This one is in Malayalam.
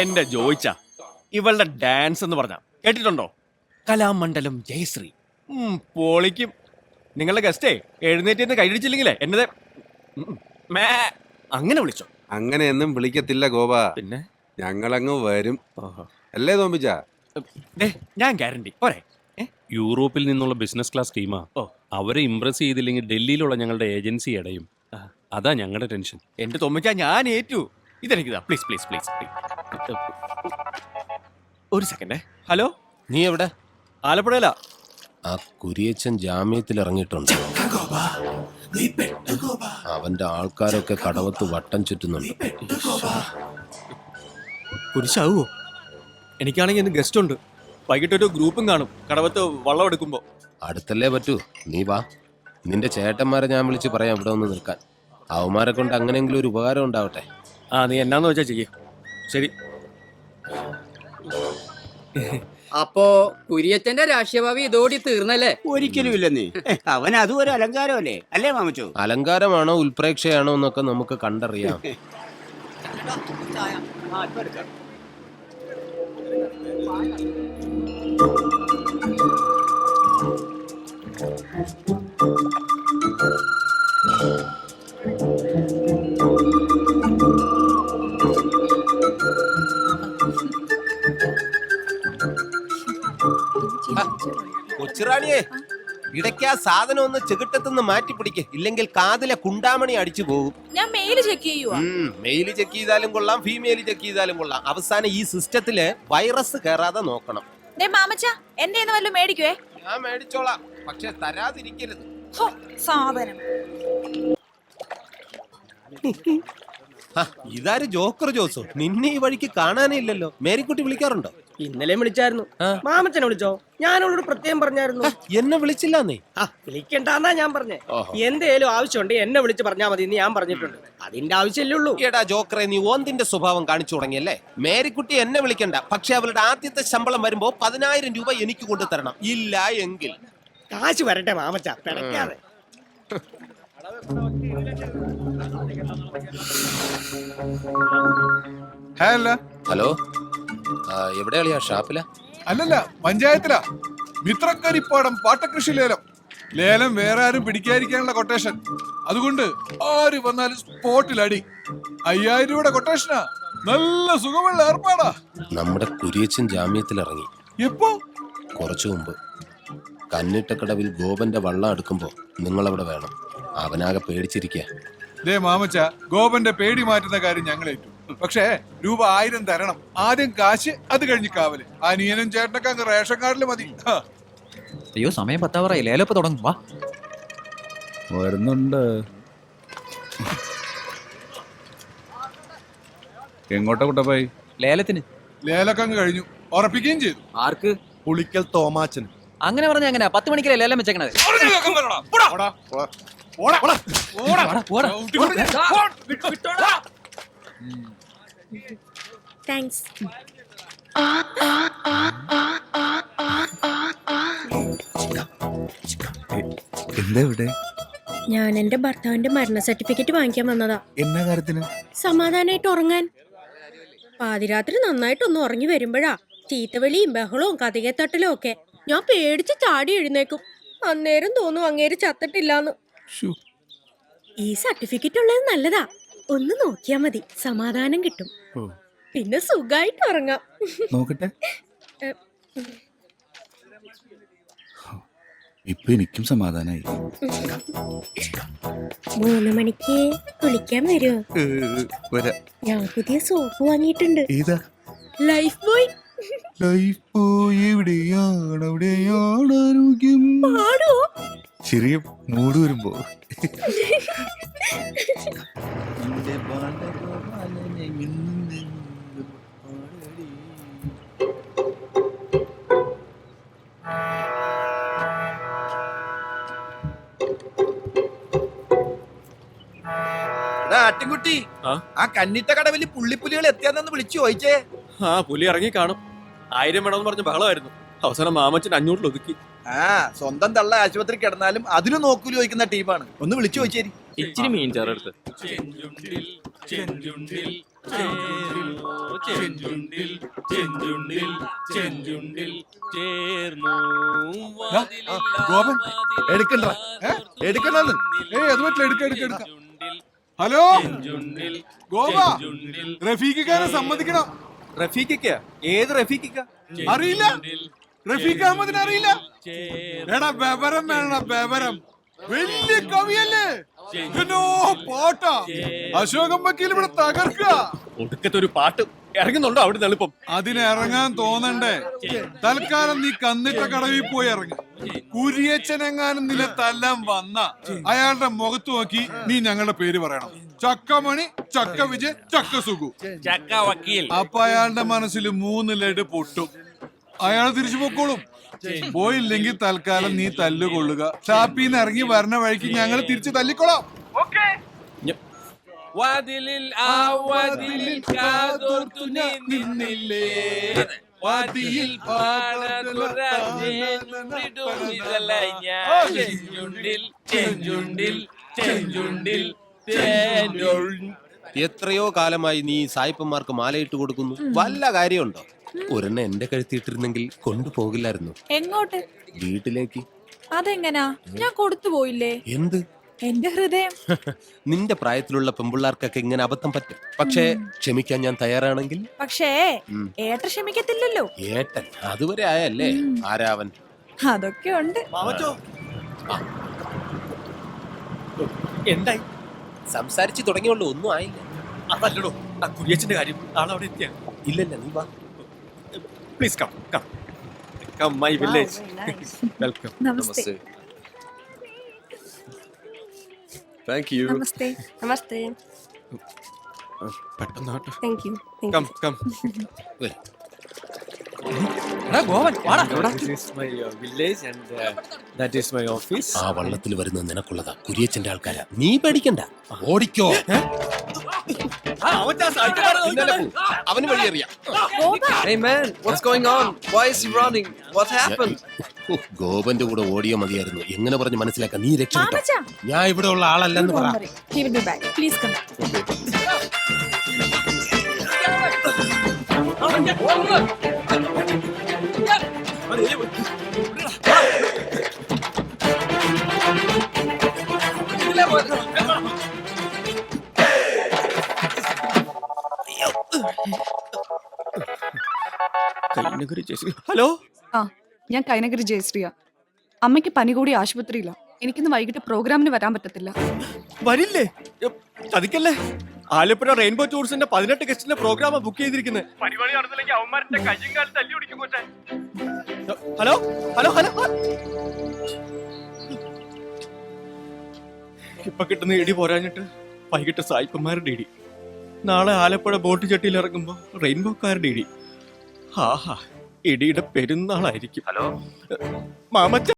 എന്റെ ജോയിച്ച ഇവളുടെ ഡാൻസ് എന്ന് പറഞ്ഞ കേട്ടിട്ടുണ്ടോ? കലാമണ്ഡലം ജയശ്രീ. പൊളിക്കും. നിങ്ങളുടെ ഗസ്റ്റേ എഴുന്നേറ്റ് കൈയടിച്ചില്ലെങ്കിലേ എന്നത് അങ്ങനെ വിളിച്ചോ. അങ്ങനെയൊന്നും വിളിക്കത്തില്ല ഗോപ. പിന്നെ ഞങ്ങളങ്ങ് വരും. അല്ലേ തോമ്പിച്ച? ഞാൻ ഗ്യാരണ്ടി പോരെ. യൂറോപ്പിൽ നിന്നുള്ള ബിസിനസ് ക്ലാസ് ടീമാ. അവരെ ഇംപ്രസ് ചെയ്തില്ലെങ്കിൽ ഡൽഹിയിലുള്ള ഞങ്ങളുടെ ഏജൻസി അടയും. അതാ ഞങ്ങളുടെ ടെൻഷൻ. എന്റെ തോമ്പിച്ച ഞാൻ ഏറ്റു. ഇതെനിക്കിതാ പ്ലീസ് പ്ലീസ് പ്ലീസ്. ഒരു സെക്കൻഡേ. ഹലോ, നീ എവിടെ? ആലപ്പുഴയിലാ. ആ കുരിയച്ചൻ ജാമ്യത്തിൽ ഇറങ്ങിയിട്ടുണ്ട്. അവന്റെ ആൾക്കാരൊക്കെ കടവത്ത് വട്ടം ചുറ്റുന്നുണ്ട്. കുരിശാവോ? എനിക്കാണെങ്കിൽ ഇന്ന് ഗസ്റ്റ് ഉണ്ട്. വൈകിട്ടൊരു ഗ്രൂപ്പും കാണും കടവത്ത് വള്ളം എടുക്കുമ്പോ. അടുത്തല്ലേ പറ്റൂ, നീ വാ. നിന്റെ ചേട്ടന്മാരെ ഞാൻ വിളിച്ച് പറയാം ഇവിടെ ഒന്ന് നിൽക്കാൻ. അവന്മാരെ കൊണ്ട് അങ്ങനെയെങ്കിലും ഒരു ഉപകാരം ഉണ്ടാവട്ടെ. നീ എന്നാന്ന് വെച്ചാ ചെയ്യ. ശരി. അപ്പോ കുര്യച്ചന്റെ രാഷ്ട്രീയഭാവി ഇതോടി തീർന്നല്ലേ? ഒരിക്കലും ഇല്ല. നീ അവൻ അതും ഒരു അലങ്കാരമല്ലേ അല്ലേ മാമച്ചോ? അലങ്കാരമാണോ ഉൾപ്രേക്ഷയാണോ എന്നൊക്കെ നമുക്ക് കണ്ടറിയാം. കൊച്ചുറാണിയെ, ഇടയ്ക്ക് ആ സാധനം ഒന്ന് ചെകിട്ടത്തുനിന്ന് മാറ്റി പിടിക്ക്, ഇല്ലെങ്കിൽ കാതിലെ കുണ്ടാമണി അടിച്ചു പോകും. ഞാൻ മെയിൽ ചെക്ക് ചെയ്യുവാ. മെയിൽ ചെക്ക് ചെയ്താലും കൊള്ളാം, ഫീമെയിൽ ചെക്ക് ചെയ്താലും കൊള്ളാം. അവസാനം ഈ സിസ്റ്റത്തില് വൈറസ് കയറാതെ നോക്കണം. മാമച്ച എന്റെ വല്ലതും മേടിക്കുവേ. ഞാൻ മേടിച്ചോളാം, പക്ഷെ തരാതിരിക്കരുത്. സാധനം. ഇതാര് ജോക്കർ ജോസോ? നിന്നെ ഈ വഴിക്ക് കാണാനേ ഇല്ലല്ലോ. മേരിക്കുട്ടി വിളിക്കാറുണ്ടോ? ഇന്നലെ വിളിച്ചായിരുന്നു. മാമച്ചനെ വിളിച്ചോ? ഞാനോട് പ്രത്യേകം പറഞ്ഞായിരുന്നു. എന്നെ വിളിച്ചില്ല നീ? വിളിക്കണ്ടെന്നാ ഞാൻ പറഞ്ഞേ. എന്തേലും ആവശ്യമുണ്ട് എന്നെ വിളിച്ച് പറഞ്ഞാൽ മതി എന്ന് ഞാൻ പറഞ്ഞിട്ടുണ്ട്. അതിന്റെ ആവശ്യമല്ലേ ഉള്ളൂ. എടാ ജോക്കറെ, നീ ഓന്തിന്റെ സ്വഭാവം കാണിച്ചു തുടങ്ങിയല്ലേ? മേരിക്കുട്ടി എന്നെ വിളിക്കണ്ട, പക്ഷെ അവളുടെ ആദ്യത്തെ ശമ്പളം വരുമ്പോ 10,000 രൂപ എനിക്ക് കൊണ്ടു തരണം. ഇല്ല എങ്കിൽ കാശ് വരട്ടെ മാമച്ച, പിടയ്ക്കാതെ. ഹലോ, എവിടെയാ? ഷാപ്പില? അല്ലല്ല, പഞ്ചായത്തിലാ. മിത്രക്കരിപ്പാടം പാട്ടകൃഷി ലേലം. ലേലം വേറെ ആരും പിടിക്കാതിരിക്കാനുള്ള കൊട്ടേഷൻ. അതുകൊണ്ട് ആര് വന്നാലും സ്പോട്ടിൽ അടി. 5,000 രൂപയുടെ കൊട്ടേഷനാ. നല്ല സുഖമുള്ള ഏർപ്പാടാ. നമ്മുടെ കുരിയച്ചൻ ജാമ്യത്തിൽ ഇറങ്ങി. എപ്പോ? കുറച്ചു മുമ്പ്. കന്നിട്ടക്കടവിൽ ഗോപന്റെ വള്ളം എടുക്കുമ്പോ നിങ്ങളവിടെ വേണം. അവനാകെ പേടിച്ചിരിക്കുക. മാമച്ച, ഗോപന്റെ പേടി മാറ്റുന്ന കാര്യം ഞങ്ങളേറ്റു. പക്ഷേ രൂപ 1000 തരണം. ആദ്യം കാശ്, അത് കഴിഞ്ഞ് കാവല്. അനിയനും ചേട്ടനൊക്കെ അങ്ങ് റേഷൻ കാർഡിൽ മതി. അയ്യോ, സമയം 10 ലേലപ്പ് തുടങ്ങും. വാ, വരുന്നുണ്ട്. എങ്ങോട്ടാ കുട്ടപ്പായി? ലേലത്തിന്. ലേലൊക്കെ അങ്ങ് കഴിഞ്ഞു, ഉറപ്പിക്കുകയും ചെയ്തു. ആർക്ക്? പുളിക്കൽ തോമാച്ചൻ. അങ്ങനെ പറഞ്ഞ എങ്ങനെയാ 10 മണിക്കല്ലേ ലേലം വെച്ചേക്കണത്? താങ്ക്സ്. എന്താ ഇവിടെ? ഞാൻ എന്റെ ഭർത്താവിന്റെ മരണ സർട്ടിഫിക്കറ്റ് വാങ്ങിക്കാൻ വന്നതാ. എന്നാ കാര്യത്തിന്? സമാധാനായിട്ട് ഉറങ്ങാൻ. പാതിരാത്രി നന്നായിട്ടൊന്ന് ഉറങ്ങി വരുമ്പോഴാ ചീത്തവിളിയും ബഹളവും കഥകത്തട്ടലും ഒക്കെ. ഞാൻ പേടിച്ച് ചാടി എഴുന്നേക്കും. അന്നേരം തോന്നും അങ്ങേര് ചത്തിട്ടില്ലാന്ന്. ഈ സർട്ടിഫിക്കറ്റ് ഉള്ളത് നല്ലതാ. ഒന്ന് നോക്കിയാ മതി, സമാധാനം കിട്ടും. പിന്നെ സുഖായിട്ട് ഉറങ്ങാം. നോക്കട്ടെ. ഇപ്പൊ എനിക്കും സമാധാനായി. 3 മണിക്ക് കുളിക്കാൻ വരുമോ? ഞാൻ പുതിയ സോപ്പ് വാങ്ങിയിട്ടുണ്ട്. ഏതാ? Life boy. ലൈഫ് ബോയ് എവിടെയാണ്, അവിടെയാണ് ആരോഗ്യം. പാടുവോ? ചെറിയ മൂട് വരുമ്പോ. ആട്ടിൻകുട്ടി, ആ കന്നിട്ട കടവില് പുള്ളിപ്പുലികൾ എത്തിയാന്ന് വിളിച്ചു ചോദിച്ചേ. പുലി ഇറങ്ങി കാണും. 1000 വേണമെന്ന് പറഞ്ഞ ബഹളമായിരുന്നു. അവസാനം മാമച്ചൻ 500 ഒതുക്കി. സ്വന്തം തള്ള ആശുപത്രി കിടന്നാലും അതിനും നോക്കൂലി ചോദിക്കുന്ന ടീമാണ്. ഒന്ന് വിളിച്ചു ചോദിച്ചേരി. ഇച്ചിരി മീൻ ചേർത്ത് ഗോപൻ എടുക്കണ്ട എടുക്കണ്ടെന്ന് അത് പറ്റില്ല, എടുക്ക. ഹലോ ഗോപ, റഫീഖിക്കാരെ സമ്മതിക്കണം. റഫീഖിക്ക ഏത് റഫീഖിക്ക? അറിയില്ല, റഫീഖ് അഹമ്മദിനെ അറിയില്ല? എടാ ബബരം വേണ ബബരം, വലിയ കവിയല്ലേ? എന്നോ പാട്ടാ. അശോകം വക്കീൽ ഇവിടെ തകർക്കുക. ഒടുക്കത്തെ ഒരു പാട്ട് ഇറങ്ങുന്നുണ്ടോ അവിടെ എളുപ്പം? അതിന് ഇറങ്ങാൻ തോന്നണ്ടേ? തൽക്കാലം നീ കന്നിട്ട കടവിൽ പോയി ഇറങ്ങ. കുരിയച്ചനെങ്ങാനും നിലത്തെല്ലാം വന്ന അയാളുടെ മുഖത്ത് നോക്കി നീ ഞങ്ങളുടെ പേര് പറയണം. ചക്കമണി, ചക്ക വിജയ്, ചക്ക സുഖു. ചക്ക വക്കീൽ. അപ്പൊ അയാളുടെ മനസ്സിൽ 3 ലഡ് പൊട്ടും. അയാൾ തിരിച്ചു പൊക്കോളും. പോയില്ലെങ്കിൽ തൽക്കാലം നീ തല്ലുകൊള്ളുക. ഷാപ്പിന്ന് ഇറങ്ങി വരണ വഴിക്ക് ഞങ്ങൾ തിരിച്ചു തല്ലിക്കൊള്ളാം. വാതിലിൽ ആ വാതിലിൽ കാതോർത്തു നീ നിന്നില്ലേ, വാതിലിൽ എത്രയോ കാലമായി നീ സായിപ്പന്മാർക്ക് മാലയിട്ട് കൊടുക്കുന്നു. വല്ല കാര്യമുണ്ടോ? ഒരെണ്ണ എന്റെ കഴുത്തിയിട്ടിരുന്നെങ്കിൽ കൊണ്ടുപോകില്ലായിരുന്നു. എങ്ങോട്ട്? വീട്ടിലേക്ക്. അതെങ്ങനാ? ഞാൻ കൊടുത്തു പോയില്ലേ? എന്ത്? എന്റെ ഹൃദയം. നിന്റെ പ്രായത്തിലുള്ള പെമ്പിള്ളാർക്കൊക്കെ ഇങ്ങനെ അബദ്ധം പറ്റും. പക്ഷേ ക്ഷമിക്കാൻ ഞാൻ തയ്യാറാണെങ്കിൽ. പക്ഷേ ഏട്ടൻ ക്ഷമിക്കത്തില്ലല്ലോ. ഏട്ടൻ അതുവരെ ആയല്ലേ? ആരാവൻ? അതൊക്കെ ഉണ്ട്. എന്തായി? സംസാരിച്ചു തുടങ്ങിയുള്ളൂ, ഒന്നും ആയില്ല. അതല്ലടോ ആ കുര്യച്ചന്റെ കാര്യം. ആളവിടെ എത്തിയ? ഇല്ലല്ല, നീ വാ. Please come come come my village. Welcome. നമസ്തേ. Thank you. നമസ്തേ. നമസ്തേ. പെട്ടെന്നാട്ടോ. Thank you. Come come. ഗോവൻ വാടാ. This is my village and that is my office. ആ വള്ളത്തിൽ വരുന്നത് നിനക്കുള്ളതാ. കുരിയച്ചന്റെ ആൾക്കാരാ, നീ പേടിക്കണ്ട. ഓടിക്കോ. അവന് വഴിയറിയാം. Hey man, what's going on? Why is he running? What happened? ഗോപന്റെ കൂടെ ഓടിയോ മതിയായിരുന്നു. എങ്ങനെ പറഞ്ഞ് മനസ്സിലാക്കാൻ? നീ രക്ഷപ്പെട്ടോ. മാമച്ചാ. ഞാൻ ഇവിടെ ഉള്ള ആളല്ലെന്ന് പറ. He will be back. Please come. Hello, ആ, ഞാൻ കൈനഗിരി ജയശ്രീയ. അമ്മയ്ക്ക് പനി കൂടി ആശുപത്രിയില്ല. എനിക്കിന്ന് വൈകിട്ട് പ്രോഗ്രാമിന് വരാൻ പറ്റത്തില്ല. വരില്ലേ? ചതിക്കല്ലേ? ആലപ്പുഴ റെയിൻബോ ടൂറിസ്റ്റിന്റെ 18 ഗസ്റ്റിന്റെ പ്രോഗ്രാം ബുക്ക് ചെയ്തിരിക്കുന്നത്. Hello hello hello. ഇപ്പൊ കിട്ടുന്ന ഇടി പോരാഞ്ഞിട്ട് വൈകിട്ട് സായിപ്പന്മാരുടെ ഇടി. നാളെ ആലപ്പുഴ ബോട്ട് ചട്ടിയിൽ ഇറങ്ങുമ്പോ റെയിൻബോക്കാരുടെ ഇടി. ആഹാ, ഇടിയുടെ പെരുന്നാളായിരിക്കും. ഹലോ മാമച്ച.